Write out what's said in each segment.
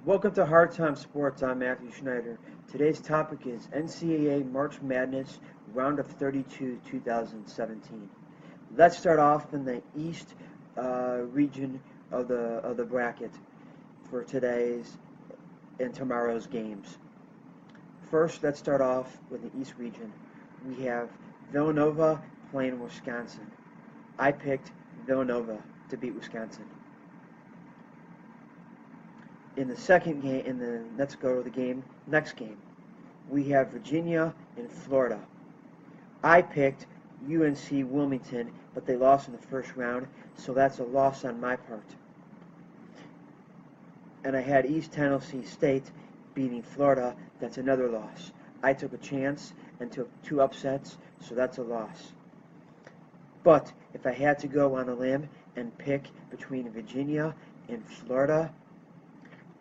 Welcome to Hard Time Sports. I'm Matthew Schneider. Today's topic is NCAA March Madness Round of 32 2017. Let's start off in the East region of the bracket for today's and tomorrow's games. First, let's start off with the East region. We have Villanova playing Wisconsin. I picked Villanova to beat Wisconsin. In the second game, let's go to the next game. We have Virginia and Florida. I picked UNC Wilmington, but they lost in the first round, so that's a loss on my part. And I had East Tennessee State beating Florida. That's another loss. I took a chance and took two upsets, so that's a loss. But if I had to go on a limb and pick between Virginia and Florida,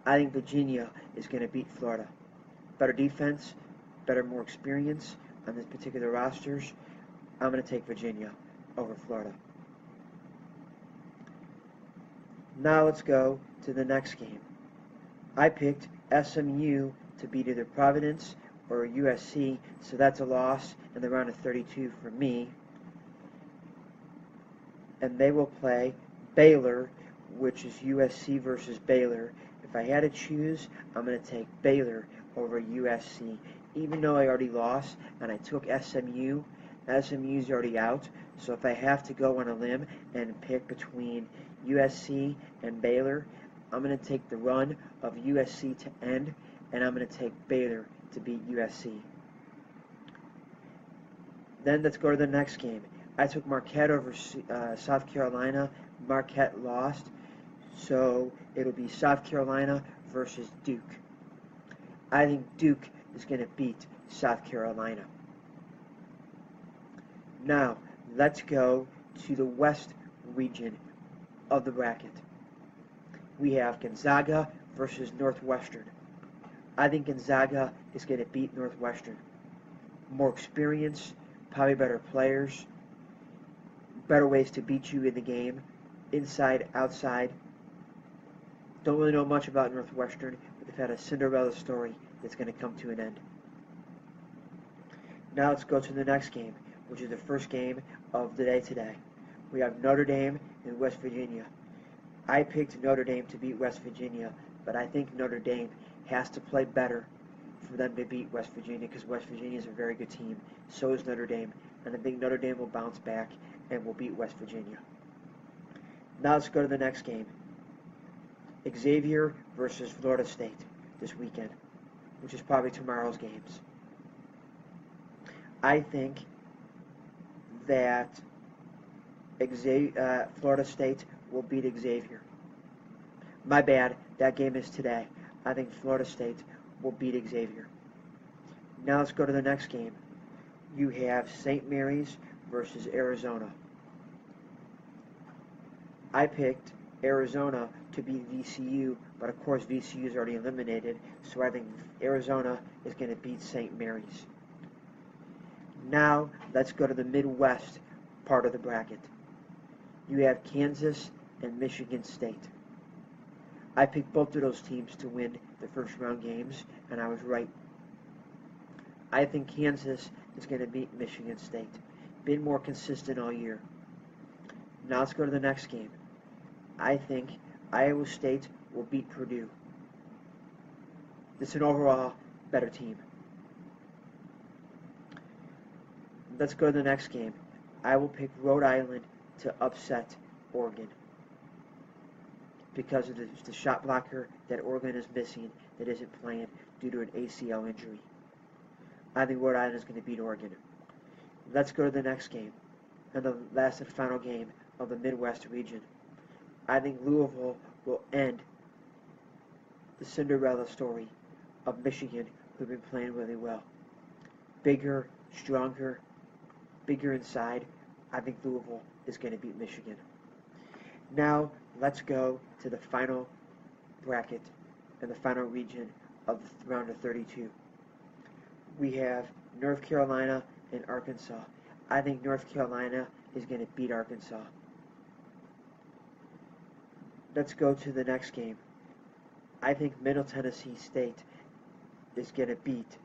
I think Virginia is going to beat Florida. Better defense, more experience on this particular rosters. I'm going to take Virginia over Florida. Now let's go to the next game. I picked SMU to beat either Providence or USC, so that's a loss in the round of 32 for me. And they will play Baylor, which is USC versus Baylor. If I had to choose, I'm going to take Baylor over USC. Even though I already lost and I took SMU, SMU's already out. So if I have to go on a limb and pick between USC and Baylor, I'm going to take the run of USC to end, and I'm going to take Baylor to beat USC. Then let's go to the next game. I took Marquette over South Carolina. Marquette lost. So it'll be South Carolina versus Duke. I think Duke is going to beat South Carolina. Now, let's go to the West region of the bracket. We have Gonzaga versus Northwestern. I think Gonzaga is going to beat Northwestern. More experience, probably better players, better ways to beat you in the game, inside, outside. Don't really know much about Northwestern, but they've had a Cinderella story that's going to come to an end. Now let's go to the next game, which is the first game of the day today. We have Notre Dame and West Virginia. I picked Notre Dame to beat West Virginia, but I think Notre Dame has to play better for them to beat West Virginia, because West Virginia is a very good team. So is Notre Dame, and I think Notre Dame will bounce back and will beat West Virginia. Now let's go to the next game. Xavier versus Florida State this weekend, which is probably tomorrow's games. I think that Florida State will beat Xavier. My bad, that game is today. I think Florida State will beat Xavier. Now let's go to the next game. You have St. Mary's versus Arizona. I picked Arizona to beat VCU, but of course VCU is already eliminated, so I think Arizona is going to beat St. Mary's. Now let's go to the Midwest part of the bracket. You have Kansas and Michigan State. I picked both of those teams to win the first round games, and I was right. I think Kansas is going to beat Michigan State. Been more consistent all year. Now let's go to the next game. I think Iowa State will beat Purdue. It's an overall better team. Let's go to the next game. I will pick Rhode Island to upset Oregon because of the shot blocker that Oregon is missing that isn't playing due to an ACL injury. I think Rhode Island is going to beat Oregon. Let's go to the next game, and the last and final game of the Midwest region. I think Louisville will end the Cinderella story of Michigan, who've been playing really well. Bigger, stronger, bigger inside. I think Louisville is going to beat Michigan. Now, let's go to the final bracket and the final region of the round of 32. We have North Carolina and Arkansas. I think North Carolina is going to beat Arkansas. Let's go to the next game. I think Middle Tennessee State is going to beat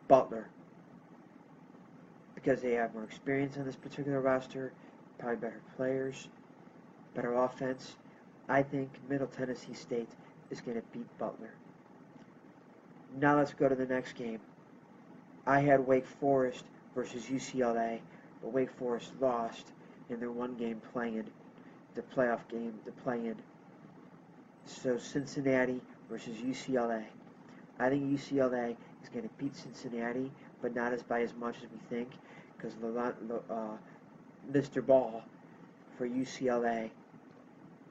Butler because they have more experience on this particular roster, probably better players, better offense. I think Middle Tennessee State is going to beat Butler. Now let's go to the next game. I had Wake Forest versus UCLA, but Wake Forest lost in their one game play-in, the playoff game, the play-in. So Cincinnati versus UCLA. I think UCLA is going to beat Cincinnati, but not by as much as we think, because Mr. Ball for UCLA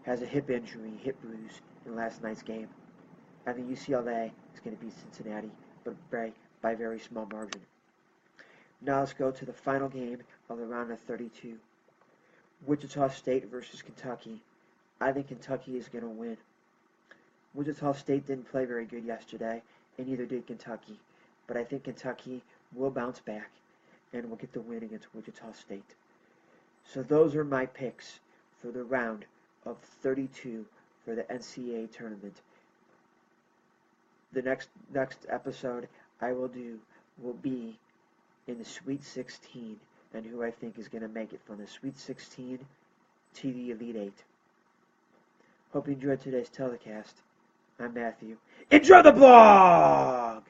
has a hip injury, hip bruise in last night's game. I think UCLA is going to beat Cincinnati, but by a very small margin. Now let's go to the final game of the round of 32. Wichita State versus Kentucky. I think Kentucky is going to win. Wichita State didn't play very good yesterday, and neither did Kentucky. But I think Kentucky will bounce back and will get the win against Wichita State. So those are my picks for the round of 32 for the NCAA tournament. The next episode I will do will be in the Sweet 16 and who I think is going to make it from the Sweet 16 to the Elite 8. Hope you enjoyed today's telecast. I'm Matthew. Enjoy the blog!